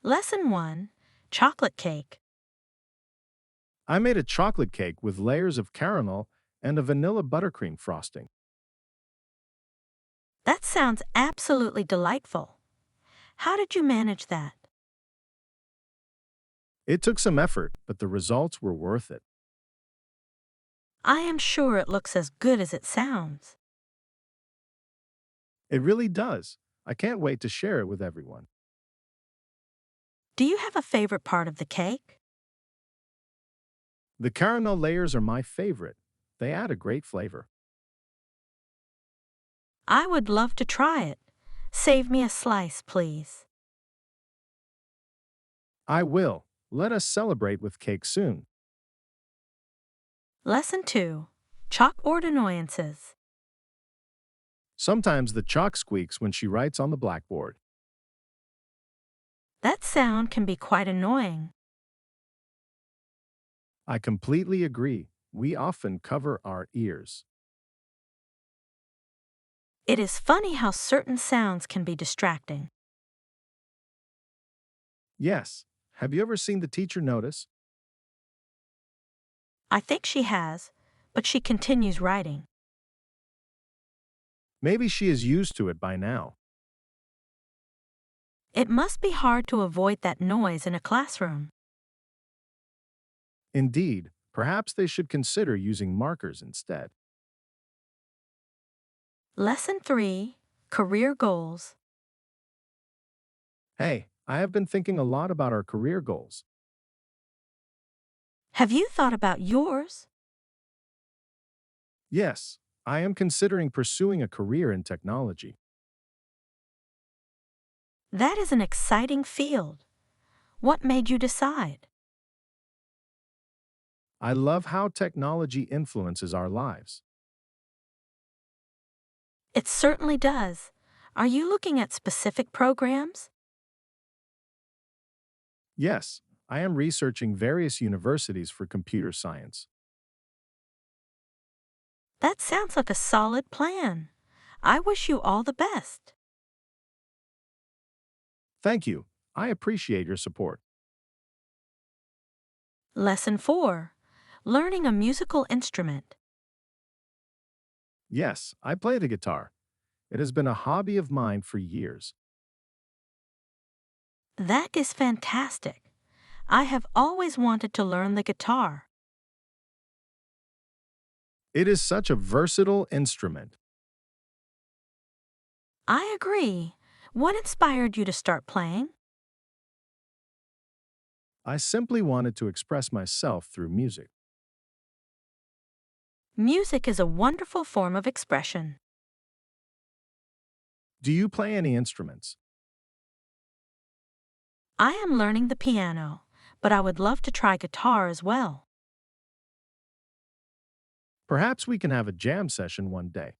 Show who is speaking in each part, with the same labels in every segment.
Speaker 1: Lesson 1. Chocolate Cake.
Speaker 2: I made a chocolate cake with layers of caramel and a vanilla buttercream frosting.
Speaker 1: That sounds absolutely delightful. How did you manage that?
Speaker 2: It took some effort, but the results were worth it.
Speaker 1: I am sure it looks as good as it sounds.
Speaker 2: It really does. I can't wait to share it with everyone.
Speaker 1: Do you have a favorite part of the cake?
Speaker 2: The caramel layers are my favorite. They add a great flavor.
Speaker 1: I would love to try it. Save me a slice, please.
Speaker 2: I will. Let us celebrate with cake soon.
Speaker 1: Lesson 2. Chalkboard Annoyances.
Speaker 2: Sometimes the chalk squeaks when she writes on the blackboard.
Speaker 1: That sound can be quite annoying.
Speaker 2: I completely agree. We often cover our ears.
Speaker 1: It is funny how certain sounds can be distracting.
Speaker 2: Yes. Have you ever seen the teacher notice?
Speaker 1: I think she has, but she continues writing.
Speaker 2: Maybe she is used to it by now.
Speaker 1: It must be hard to avoid that noise in a classroom.
Speaker 2: Indeed, perhaps they should consider using markers instead.
Speaker 1: Lesson 3. Career Goals.
Speaker 2: Hey, I have been thinking a lot about our career goals.
Speaker 1: Have you thought about yours?
Speaker 2: Yes, I am considering pursuing a career in technology.
Speaker 1: That is an exciting field. What made you decide?
Speaker 2: I love how technology influences our lives.
Speaker 1: It certainly does. Are you looking at specific programs?
Speaker 2: Yes, I am researching various universities for computer science.
Speaker 1: That sounds like a solid plan. I wish you all the best.
Speaker 2: Thank you. I appreciate your support.
Speaker 1: Lesson 4. Learning a musical instrument.
Speaker 2: Yes, I play the guitar. It has been a hobby of mine for years.
Speaker 1: That is fantastic. I have always wanted to learn the guitar.
Speaker 2: It is such a versatile instrument.
Speaker 1: I agree. What inspired you to start playing?
Speaker 2: I simply wanted to express myself through music.
Speaker 1: Music is a wonderful form of expression.
Speaker 2: Do you play any instruments?
Speaker 1: I am learning the piano, but I would love to try guitar as well.
Speaker 2: Perhaps we can have a jam session one day.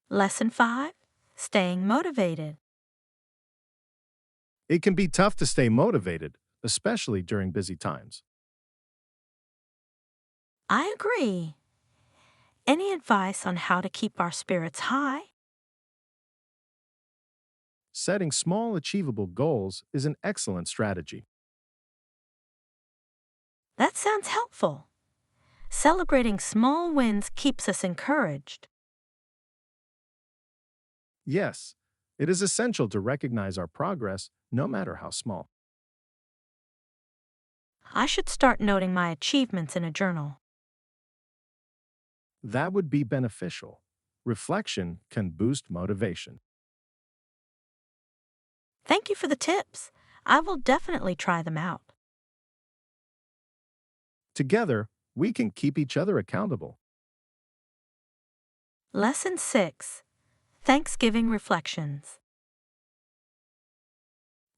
Speaker 1: Lesson 5. Staying motivated.
Speaker 2: It can be tough to stay motivated, especially during busy times.
Speaker 1: I agree. Any advice on how to keep our spirits high?
Speaker 2: Setting small, achievable goals is an excellent strategy.
Speaker 1: That sounds helpful. Celebrating small wins keeps us encouraged.
Speaker 2: Yes, it is essential to recognize our progress, no matter how small.
Speaker 1: I should start noting my achievements in a journal.
Speaker 2: That would be beneficial. Reflection can boost motivation.
Speaker 1: Thank you for the tips. I will definitely try them out.
Speaker 2: Together, we can keep each other accountable.
Speaker 1: Lesson 6. Thanksgiving Reflections.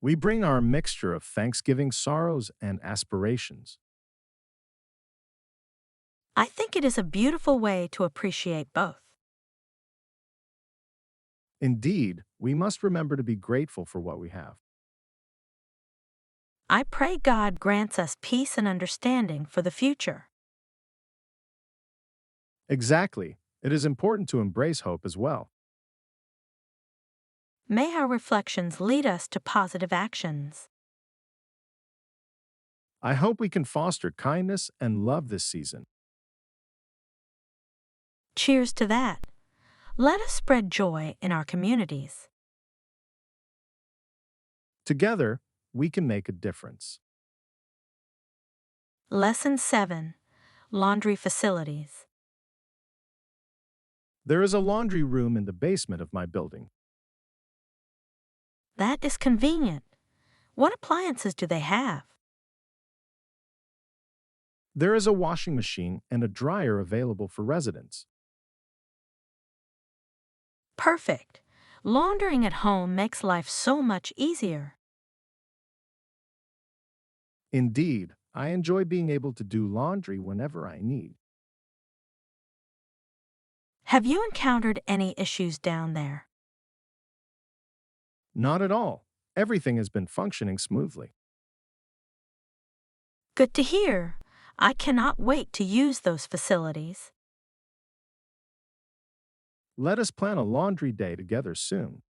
Speaker 2: We bring our mixture of Thanksgiving sorrows and aspirations.
Speaker 1: I think it is a beautiful way to appreciate both.
Speaker 2: Indeed, we must remember to be grateful for what we have.
Speaker 1: I pray God grants us peace and understanding for the future.
Speaker 2: Exactly. It is important to embrace hope as well.
Speaker 1: May our reflections lead us to positive actions.
Speaker 2: I hope we can foster kindness and love this season.
Speaker 1: Cheers to that. Let us spread joy in our communities.
Speaker 2: Together, we can make a difference.
Speaker 1: Lesson 7. Laundry Facilities.
Speaker 2: There is a laundry room in the basement of my building.
Speaker 1: That is convenient. What appliances do they have?
Speaker 2: There is a washing machine and a dryer available for residents.
Speaker 1: Perfect. Laundering at home makes life so much easier.
Speaker 2: Indeed, I enjoy being able to do laundry whenever I need.
Speaker 1: Have you encountered any issues down there?
Speaker 2: Not at all. Everything has been functioning smoothly.
Speaker 1: Good to hear. I cannot wait to use those facilities.
Speaker 2: Let us plan a laundry day together soon.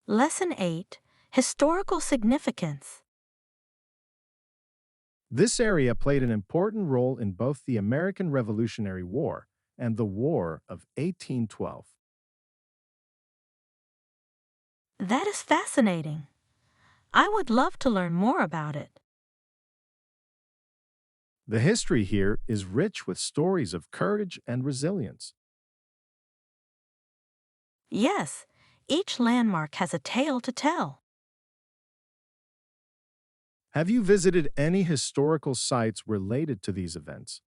Speaker 1: Lesson 8. Historical Significance.
Speaker 2: This area played an important role in both the American Revolutionary War and the War of 1812.
Speaker 1: That is fascinating. I would love to learn more about it.
Speaker 2: The history here is rich with stories of courage and resilience.
Speaker 1: Yes, each landmark has a tale to tell.
Speaker 2: Have you visited any historical sites related to these events?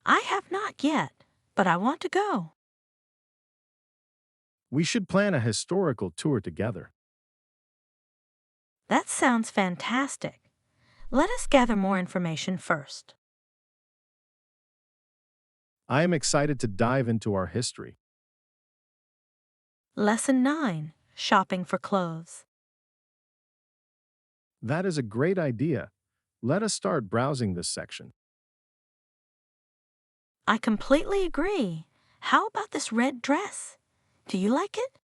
Speaker 1: I have not yet, but I want to go.
Speaker 2: We should plan a historical tour together.
Speaker 1: That sounds fantastic. Let us gather more information first.
Speaker 2: I am excited to dive into our history.
Speaker 1: Lesson 9. Shopping for clothes.
Speaker 2: That is a great idea. Let us start browsing this section.
Speaker 1: I completely agree. How about this red dress? Do you like it?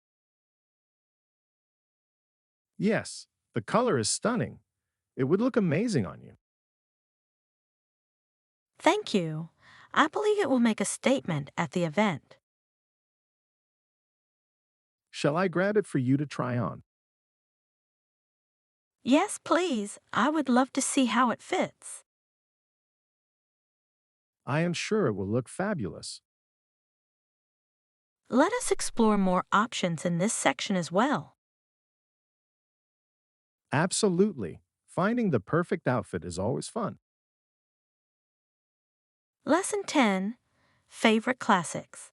Speaker 2: Yes, the color is stunning. It would look amazing on you.
Speaker 1: Thank you. I believe it will make a statement at the event.
Speaker 2: Shall I grab it for you to try on?
Speaker 1: Yes, please. I would love to see how it fits.
Speaker 2: I am sure it will look fabulous.
Speaker 1: Let us explore more options in this section as well.
Speaker 2: Absolutely. Finding the perfect outfit is always fun.
Speaker 1: Lesson 10. Favorite Classics.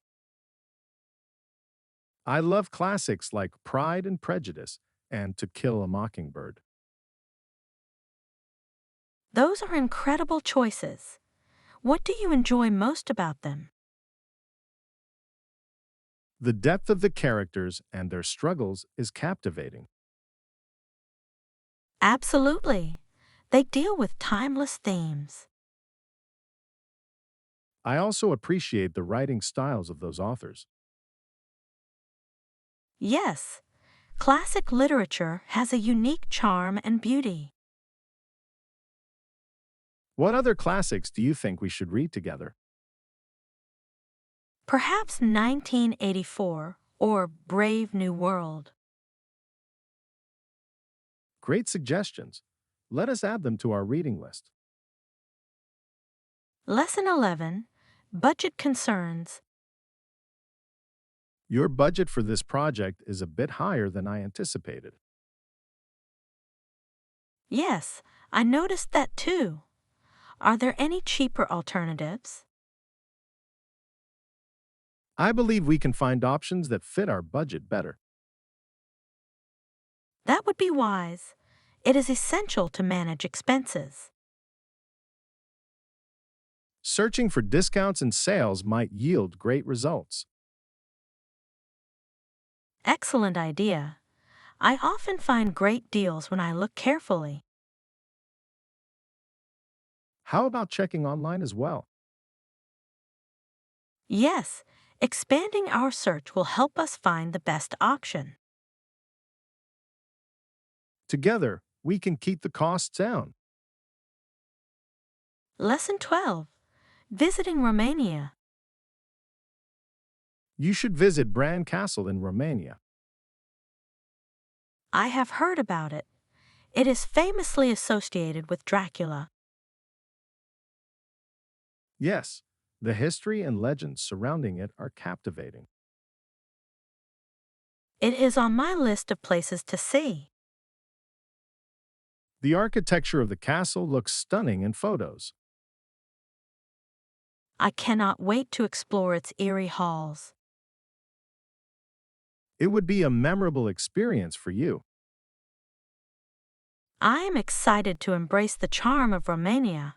Speaker 2: I love classics like Pride and Prejudice and To Kill a Mockingbird.
Speaker 1: Those are incredible choices. What do you enjoy most about them?
Speaker 2: The depth of the characters and their struggles is captivating.
Speaker 1: Absolutely. They deal with timeless themes.
Speaker 2: I also appreciate the writing styles of those authors.
Speaker 1: Yes, classic literature has a unique charm and beauty.
Speaker 2: What other classics do you think we should read together?
Speaker 1: Perhaps 1984 or Brave New World.
Speaker 2: Great suggestions. Let us add them to our reading list.
Speaker 1: Lesson 11. Budget Concerns.
Speaker 2: Your budget for this project is a bit higher than I anticipated.
Speaker 1: Yes, I noticed that too. Are there any cheaper alternatives?
Speaker 2: I believe we can find options that fit our budget better.
Speaker 1: That would be wise. It is essential to manage expenses.
Speaker 2: Searching for discounts and sales might yield great results.
Speaker 1: Excellent idea. I often find great deals when I look carefully.
Speaker 2: How about checking online as well?
Speaker 1: Yes, Expanding our search will help us find the best option.
Speaker 2: Together, we can keep the costs down.
Speaker 1: Lesson 12. Visiting Romania.
Speaker 2: You should visit Bran Castle in Romania.
Speaker 1: I have heard about it. It is famously associated with Dracula.
Speaker 2: Yes, the history and legends surrounding it are captivating.
Speaker 1: It is on my list of places to see.
Speaker 2: The architecture of the castle looks stunning in photos.
Speaker 1: I cannot wait to explore its eerie halls.
Speaker 2: It would be a memorable experience for you.
Speaker 1: I am excited to embrace the charm of Romania.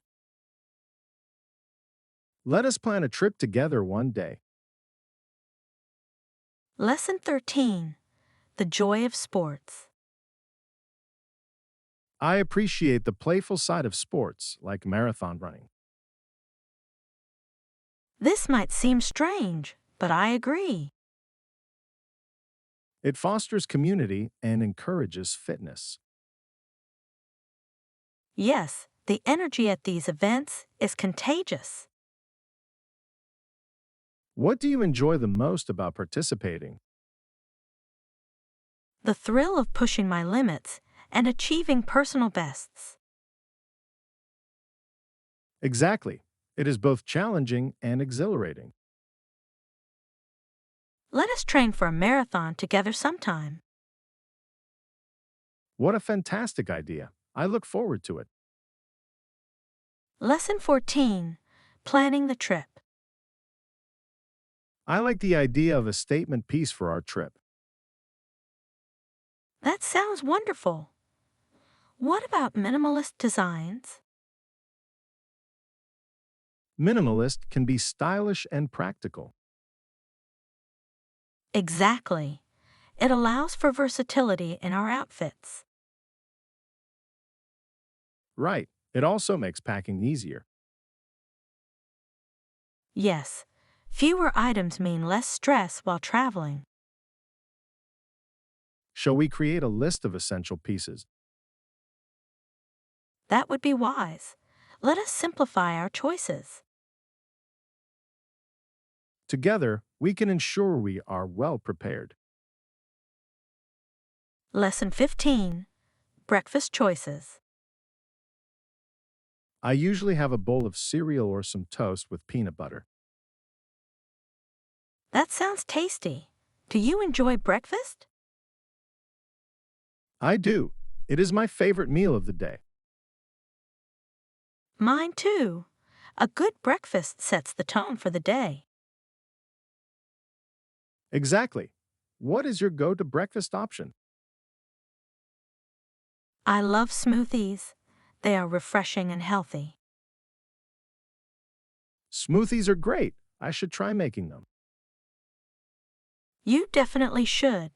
Speaker 2: Let us plan a trip together one day.
Speaker 1: Lesson 13. The joy of sports.
Speaker 2: I appreciate the playful side of sports, like marathon running.
Speaker 1: This might seem strange, but I agree.
Speaker 2: It fosters community and encourages fitness.
Speaker 1: Yes, the energy at these events is contagious.
Speaker 2: What do you enjoy the most about participating?
Speaker 1: The thrill of pushing my limits and achieving personal bests.
Speaker 2: Exactly. It is both challenging and exhilarating.
Speaker 1: Let us train for a marathon together sometime.
Speaker 2: What a fantastic idea. I look forward to it.
Speaker 1: Lesson 14. Planning the trip.
Speaker 2: I like the idea of a statement piece for our trip.
Speaker 1: That sounds wonderful. What about minimalist designs?
Speaker 2: Minimalist can be stylish and practical.
Speaker 1: Exactly. It allows for versatility in our outfits.
Speaker 2: Right. It also makes packing easier.
Speaker 1: Yes, fewer items mean less stress while traveling.
Speaker 2: Shall we create a list of essential pieces?
Speaker 1: That would be wise. Let us simplify our choices.
Speaker 2: Together, we can ensure we are well prepared.
Speaker 1: Lesson 15. Breakfast choices.
Speaker 2: I usually have a bowl of cereal or some toast with peanut butter.
Speaker 1: That sounds tasty. Do you enjoy breakfast?
Speaker 2: I do. It is my favorite meal of the day.
Speaker 1: Mine too. A good breakfast sets the tone for the day.
Speaker 2: Exactly. What is your go-to breakfast option?
Speaker 1: I love smoothies. They are refreshing and healthy.
Speaker 2: Smoothies are great. I should try making them.
Speaker 1: You definitely should.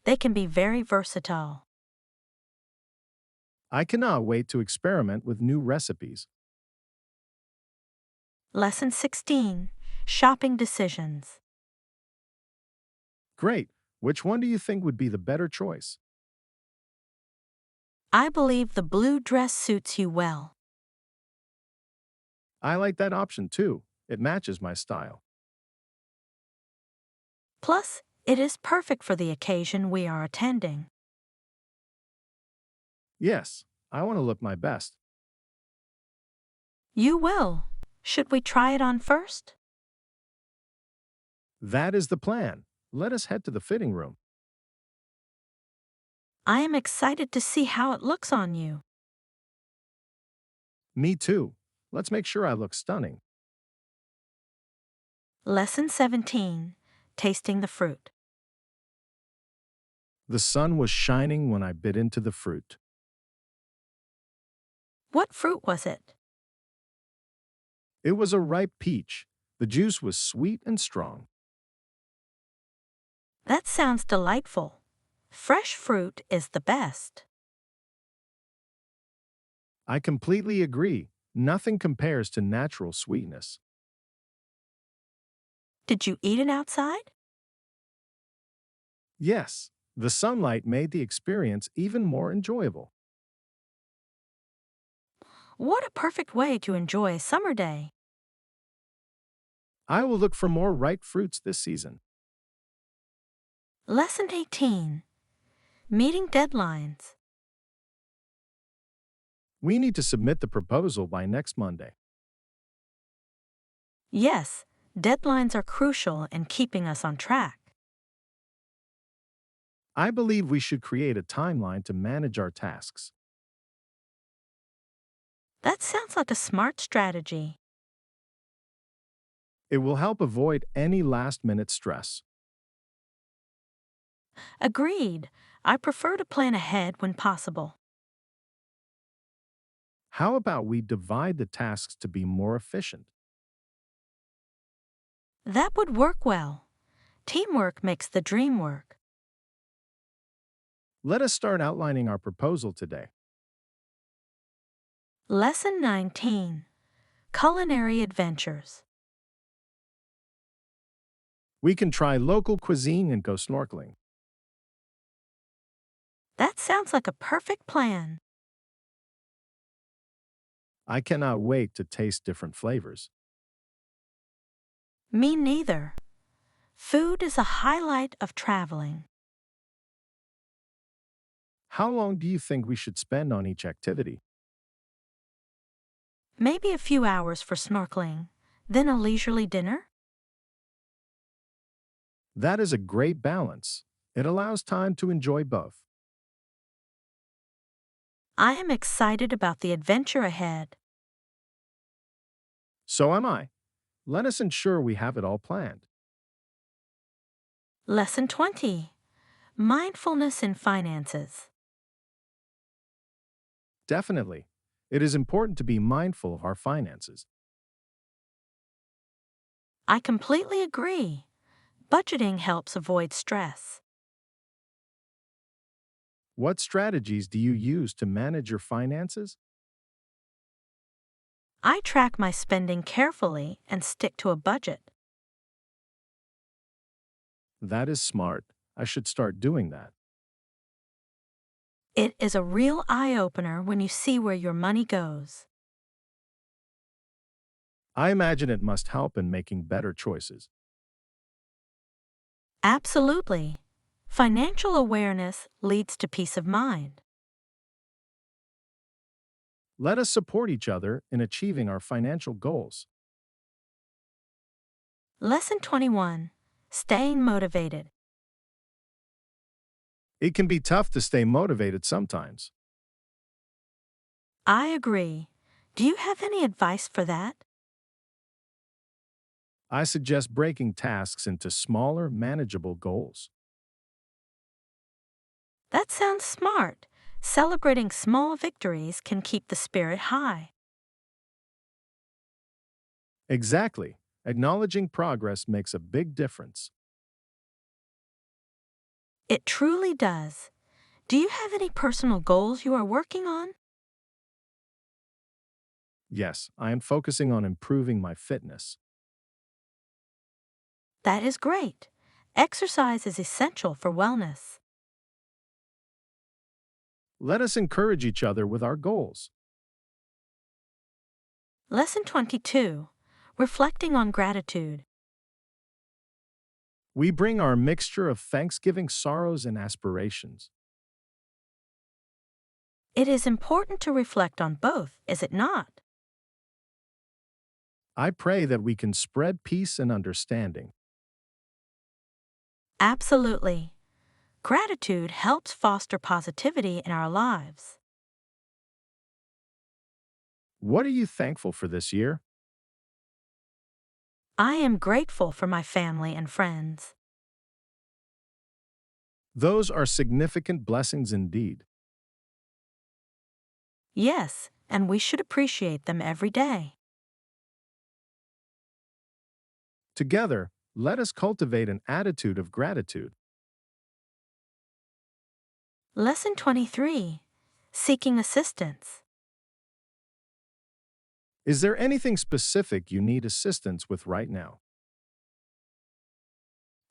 Speaker 1: They can be very versatile.
Speaker 2: I cannot wait to experiment with new recipes.
Speaker 1: Lesson 16. Shopping decisions.
Speaker 2: Great. Which one do you think would be the better choice?
Speaker 1: I believe the blue dress suits you well.
Speaker 2: I like that option too. It matches my style.
Speaker 1: Plus, it is perfect for the occasion we are attending.
Speaker 2: Yes, I want to look my best.
Speaker 1: You will. Should we try it on first?
Speaker 2: That is the plan. Let us head to the fitting room.
Speaker 1: I am excited to see how it looks on you.
Speaker 2: Me too. Let's make sure I look stunning.
Speaker 1: Lesson 17. Tasting the fruit.
Speaker 2: The sun was shining when I bit into the fruit.
Speaker 1: What fruit was it?
Speaker 2: It was a ripe peach. The juice was sweet and strong.
Speaker 1: That sounds delightful. Fresh fruit is the best.
Speaker 2: I completely agree. Nothing compares to natural sweetness.
Speaker 1: Did you eat it outside?
Speaker 2: Yes, the sunlight made the experience even more enjoyable.
Speaker 1: What a perfect way to enjoy a summer day.
Speaker 2: I will look for more ripe fruits this season.
Speaker 1: Lesson 18. Meeting deadlines.
Speaker 2: We need to submit the proposal by next Monday.
Speaker 1: Yes, deadlines are crucial in keeping us on track.
Speaker 2: I believe we should create a timeline to manage our tasks.
Speaker 1: That sounds like a smart strategy.
Speaker 2: It will help avoid any last-minute stress.
Speaker 1: Agreed. I prefer to plan ahead when possible.
Speaker 2: How about we divide the tasks to be more efficient?
Speaker 1: That would work well. Teamwork makes the dream work.
Speaker 2: Let us start outlining our proposal today.
Speaker 1: Lesson 19. Culinary adventures.
Speaker 2: We can try local cuisine and go snorkeling.
Speaker 1: That sounds like a perfect plan.
Speaker 2: I cannot wait to taste different flavors.
Speaker 1: Me neither. Food is a highlight of traveling.
Speaker 2: How long do you think we should spend on each activity?
Speaker 1: Maybe a few hours for snorkeling, then a leisurely dinner?
Speaker 2: That is a great balance. It allows time to enjoy both.
Speaker 1: I am excited about the adventure ahead.
Speaker 2: So am I. Let us ensure we have it all planned.
Speaker 1: Lesson 20. Mindfulness in finances.
Speaker 2: Definitely. It is important to be mindful of our finances.
Speaker 1: I completely agree. Budgeting helps avoid stress.
Speaker 2: What strategies do you use to manage your finances?
Speaker 1: I track my spending carefully and stick to a budget.
Speaker 2: That is smart. I should start doing that.
Speaker 1: It is a real eye-opener when you see where your money goes.
Speaker 2: I imagine it must help in making better choices.
Speaker 1: Absolutely. Financial awareness leads to peace of mind.
Speaker 2: Let us support each other in achieving our financial goals.
Speaker 1: Lesson 21. Staying motivated.
Speaker 2: It can be tough to stay motivated sometimes.
Speaker 1: I agree. Do you have any advice for that?
Speaker 2: I suggest breaking tasks into smaller, manageable goals.
Speaker 1: That sounds smart. Celebrating small victories can keep the spirit high.
Speaker 2: Exactly. Acknowledging progress makes a big difference.
Speaker 1: It truly does. Do you have any personal goals you are working on?
Speaker 2: Yes, I am focusing on improving my fitness.
Speaker 1: That is great. Exercise is essential for wellness.
Speaker 2: Let us encourage each other with our goals.
Speaker 1: Lesson 22. Reflecting on gratitude.
Speaker 2: We bring our mixture of thanksgiving, sorrows, and aspirations.
Speaker 1: It is important to reflect on both, is it not?
Speaker 2: I pray that we can spread peace and understanding.
Speaker 1: Absolutely. Gratitude helps foster positivity in our lives.
Speaker 2: What are you thankful for this year?
Speaker 1: I am grateful for my family and friends.
Speaker 2: Those are significant blessings indeed.
Speaker 1: Yes, and we should appreciate them every day.
Speaker 2: Together, let us cultivate an attitude of gratitude.
Speaker 1: Lesson 23. Seeking assistance.
Speaker 2: Is there anything specific you need assistance with right now?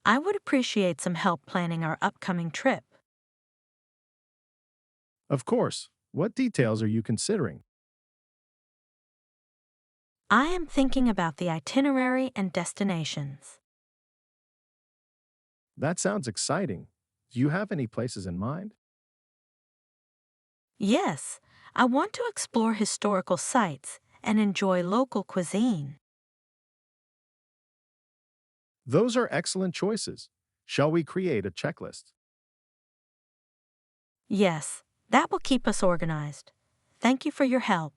Speaker 1: I would appreciate some help planning our upcoming trip.
Speaker 2: Of course. What details are you considering?
Speaker 1: I am thinking about the itinerary and destinations.
Speaker 2: That sounds exciting. Do you have any places in mind?
Speaker 1: Yes, I want to explore historical sites and enjoy local cuisine.
Speaker 2: Those are excellent choices. Shall we create a checklist?
Speaker 1: Yes, that will keep us organized. Thank you for your help.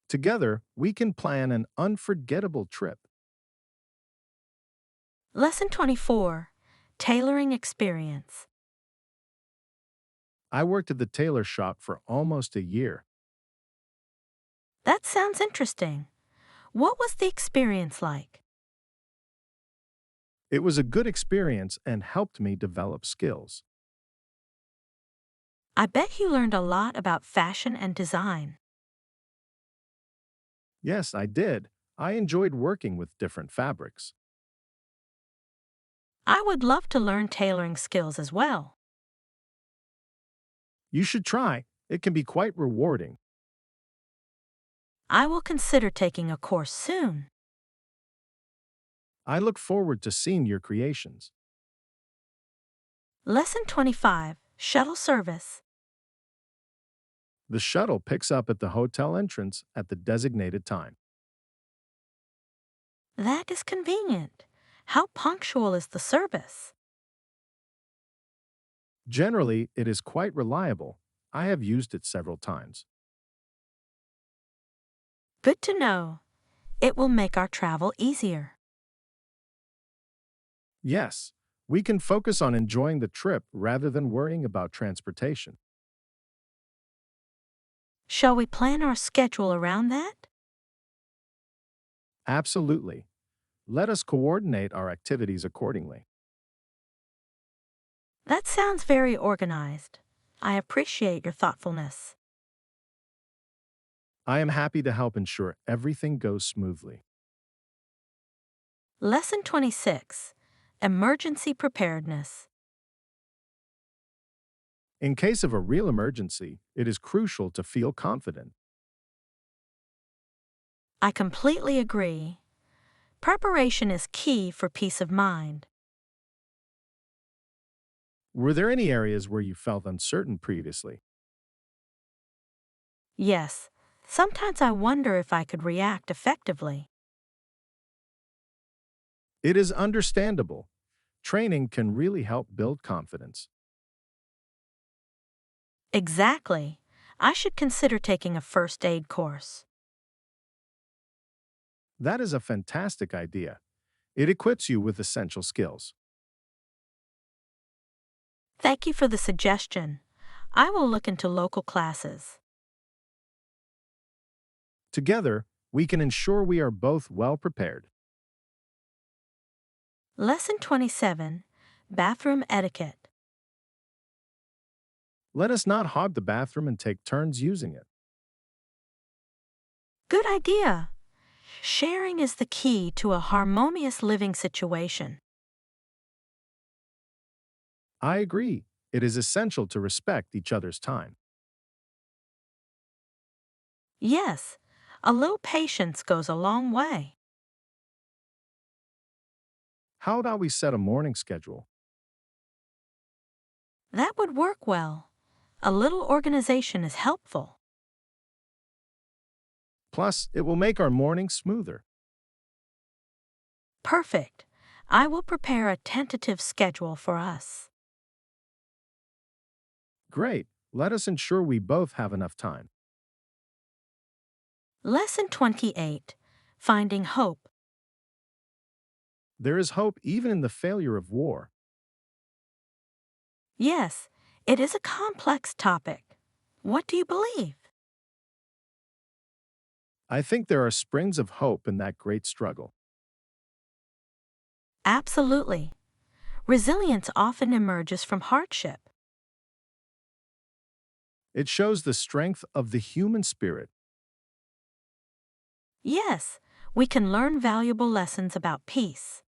Speaker 2: Together, we can plan an unforgettable trip.
Speaker 1: Lesson 24, Tailoring Experience.
Speaker 2: I worked at the tailor shop for almost a year.
Speaker 1: That sounds interesting. What was the experience like?
Speaker 2: It was a good experience and helped me develop skills.
Speaker 1: I bet you learned a lot about fashion and design.
Speaker 2: Yes, I did. I enjoyed working with different fabrics.
Speaker 1: I would love to learn tailoring skills as well.
Speaker 2: You should try. It can be quite rewarding.
Speaker 1: I will consider taking a course soon.
Speaker 2: I look forward to seeing your creations.
Speaker 1: Lesson 25, Shuttle Service.
Speaker 2: The shuttle picks up at the hotel entrance at the designated time.
Speaker 1: That is convenient. How punctual is the service?
Speaker 2: Generally, it is quite reliable. I have used it several times.
Speaker 1: Good to know. It will make our travel easier.
Speaker 2: Yes, we can focus on enjoying the trip rather than worrying about transportation.
Speaker 1: Shall we plan our schedule around that?
Speaker 2: Absolutely. Let us coordinate our activities accordingly.
Speaker 1: That sounds very organized. I appreciate your thoughtfulness.
Speaker 2: I am happy to help ensure everything goes smoothly.
Speaker 1: Lesson 26, Emergency Preparedness.
Speaker 2: In case of a real emergency, it is crucial to feel confident.
Speaker 1: I completely agree. Preparation is key for peace of mind.
Speaker 2: Were there any areas where you felt uncertain previously?
Speaker 1: Yes, sometimes I wonder if I could react effectively.
Speaker 2: It is understandable. Training can really help build confidence.
Speaker 1: Exactly. I should consider taking a first aid course.
Speaker 2: That is a fantastic idea. It equips you with essential skills.
Speaker 1: Thank you for the suggestion. I will look into local classes.
Speaker 2: Together, we can ensure we are both well prepared.
Speaker 1: Lesson 27, Bathroom Etiquette.
Speaker 2: Let us not hog the bathroom and take turns using it.
Speaker 1: Good idea. Sharing is the key to a harmonious living situation.
Speaker 2: I agree. It is essential to respect each other's time.
Speaker 1: Yes, a little patience goes a long way.
Speaker 2: How about we set a morning schedule?
Speaker 1: That would work well. A little organization is helpful.
Speaker 2: Plus, it will make our morning smoother.
Speaker 1: Perfect. I will prepare a tentative schedule for us.
Speaker 2: Great. Let us ensure we both have enough time.
Speaker 1: Lesson 28, Finding Hope.
Speaker 2: There is hope even in the failure of war.
Speaker 1: Yes, it is a complex topic. What do you believe?
Speaker 2: I think there are springs of hope in that great struggle.
Speaker 1: Absolutely. Resilience often emerges from hardship.
Speaker 2: It shows the strength of the human spirit.
Speaker 1: Yes, we can learn valuable lessons about peace.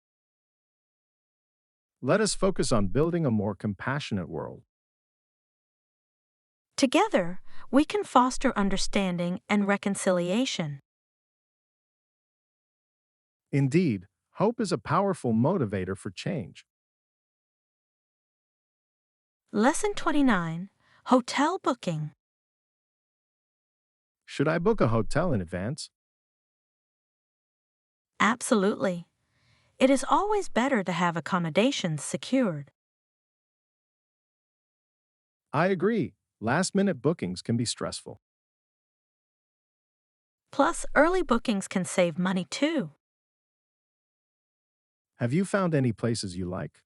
Speaker 2: Let us focus on building a more compassionate world.
Speaker 1: Together, we can foster understanding and reconciliation.
Speaker 2: Indeed, hope is a powerful motivator for change.
Speaker 1: Lesson 29. Hotel Booking.
Speaker 2: Should I book a hotel in advance?
Speaker 1: Absolutely. It is always better to have accommodations secured.
Speaker 2: I agree. Last minute bookings can be stressful.
Speaker 1: Plus, early bookings can save money too.
Speaker 2: Have you found any places you like?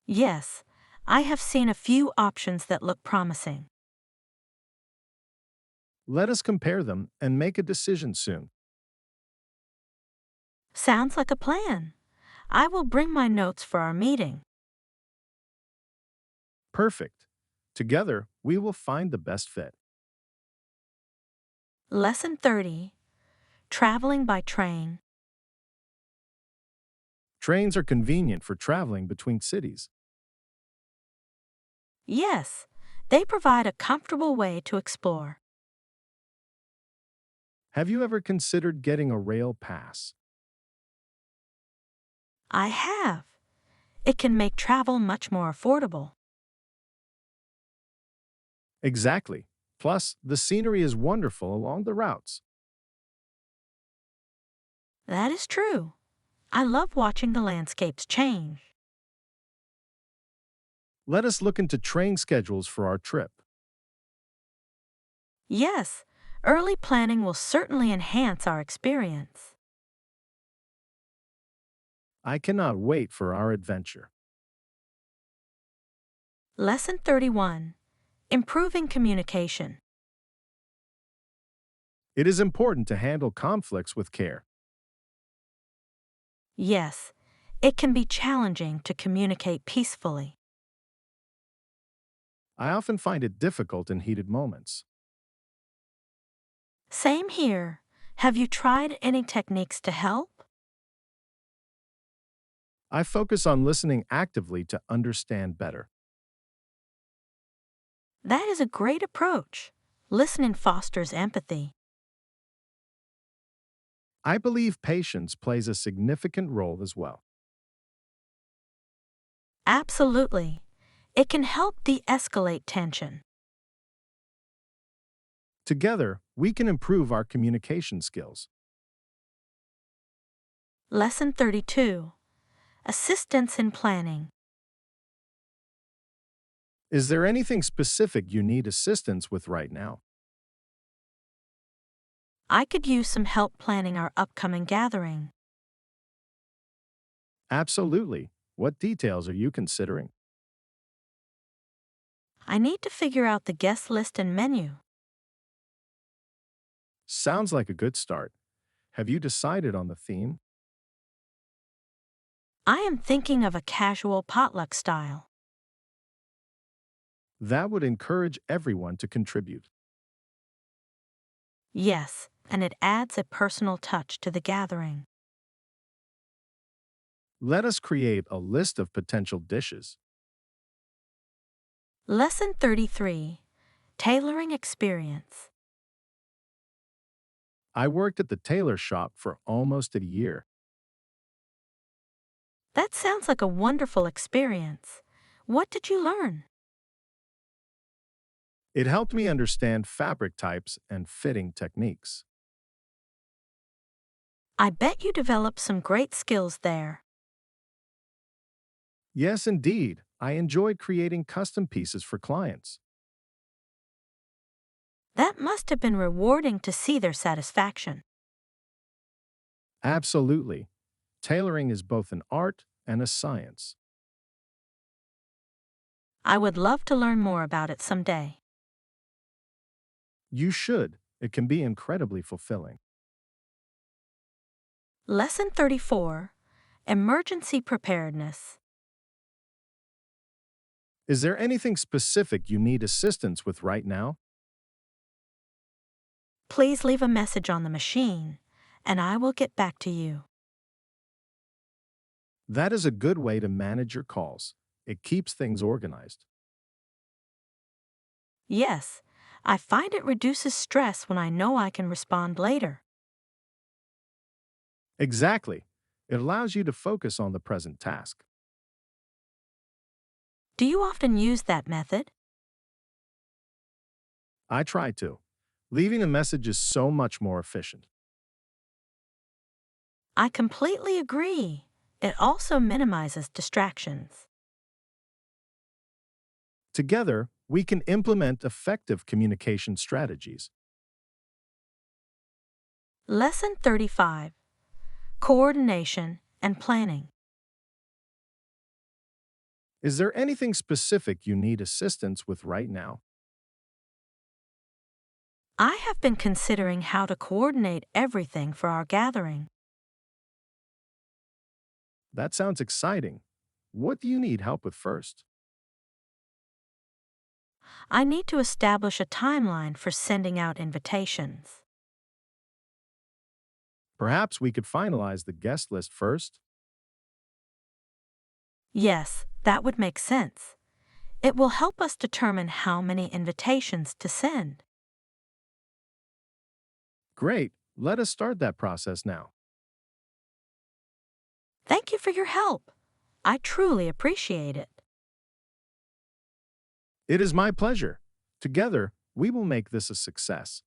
Speaker 1: Yes, I have seen a few options that look promising.
Speaker 2: Let us compare them and make a decision soon.
Speaker 1: Sounds like a plan. I will bring my notes for our meeting.
Speaker 2: Perfect. Together, we will find the best fit.
Speaker 1: Lesson 30. Traveling by train.
Speaker 2: Trains are convenient for traveling between cities.
Speaker 1: Yes, they provide a comfortable way to explore.
Speaker 2: Have you ever considered getting a rail pass?
Speaker 1: I have. It can make travel much more affordable.
Speaker 2: Exactly. Plus, the scenery is wonderful along the routes.
Speaker 1: That is true. I love watching the landscapes change.
Speaker 2: Let us look into train schedules for our trip.
Speaker 1: Yes, early planning will certainly enhance our experience.
Speaker 2: I cannot wait for our adventure.
Speaker 1: Lesson 31. Improving communication.
Speaker 2: It is important to handle conflicts with care.
Speaker 1: Yes, it can be challenging to communicate peacefully.
Speaker 2: I often find it difficult in heated moments.
Speaker 1: Same here. Have you tried any techniques to help?
Speaker 2: I focus on listening actively to understand better.
Speaker 1: That is a great approach. Listening fosters empathy.
Speaker 2: I believe patience plays a significant role as well.
Speaker 1: Absolutely. It can help de escalate tension.
Speaker 2: Together, we can improve our communication skills.
Speaker 1: Lesson 32. Assistance in planning.
Speaker 2: Is there anything specific you need assistance with right now?
Speaker 1: I could use some help planning our upcoming gathering.
Speaker 2: Absolutely. What details are you considering?
Speaker 1: I need to figure out the guest list and menu.
Speaker 2: Sounds like a good start. Have you decided on the theme?
Speaker 1: I am thinking of a casual potluck style.
Speaker 2: That would encourage everyone to contribute.
Speaker 1: Yes, and it adds a personal touch to the gathering.
Speaker 2: Let us create a list of potential dishes.
Speaker 1: Lesson 33. Tailoring experience.
Speaker 2: I worked at the tailor shop for almost a year.
Speaker 1: That sounds like a wonderful experience. What did you learn?
Speaker 2: It helped me understand fabric types and fitting techniques.
Speaker 1: I bet you developed some great skills there.
Speaker 2: Yes, indeed. I enjoyed creating custom pieces for clients.
Speaker 1: That must have been rewarding to see their satisfaction.
Speaker 2: Absolutely. Tailoring is both an art and a science.
Speaker 1: I would love to learn more about it someday.
Speaker 2: You should. It can be incredibly fulfilling.
Speaker 1: Lesson 34. Emergency Preparedness.
Speaker 2: Is there anything specific you need assistance with right now?
Speaker 1: Please leave a message on the machine, and I will get back to you.
Speaker 2: That is a good way to manage your calls. It keeps things organized.
Speaker 1: Yes, I find it reduces stress when I know I can respond later.
Speaker 2: Exactly. It allows you to focus on the present task.
Speaker 1: Do you often use that method?
Speaker 2: I try to. Leaving a message is so much more efficient.
Speaker 1: I completely agree. It also minimizes distractions.
Speaker 2: Together, we can implement effective communication strategies.
Speaker 1: Lesson 35: Coordination and Planning.
Speaker 2: Is there anything specific you need assistance with right now?
Speaker 1: I have been considering how to coordinate everything for our gathering.
Speaker 2: That sounds exciting. What do you need help with first?
Speaker 1: I need to establish a timeline for sending out invitations.
Speaker 2: Perhaps we could finalize the guest list first?
Speaker 1: Yes, that would make sense. It will help us determine how many invitations to send.
Speaker 2: Great. Let us start that process now.
Speaker 1: Thank you for your help. I truly appreciate it.
Speaker 2: It is my pleasure. Together, we will make this a success.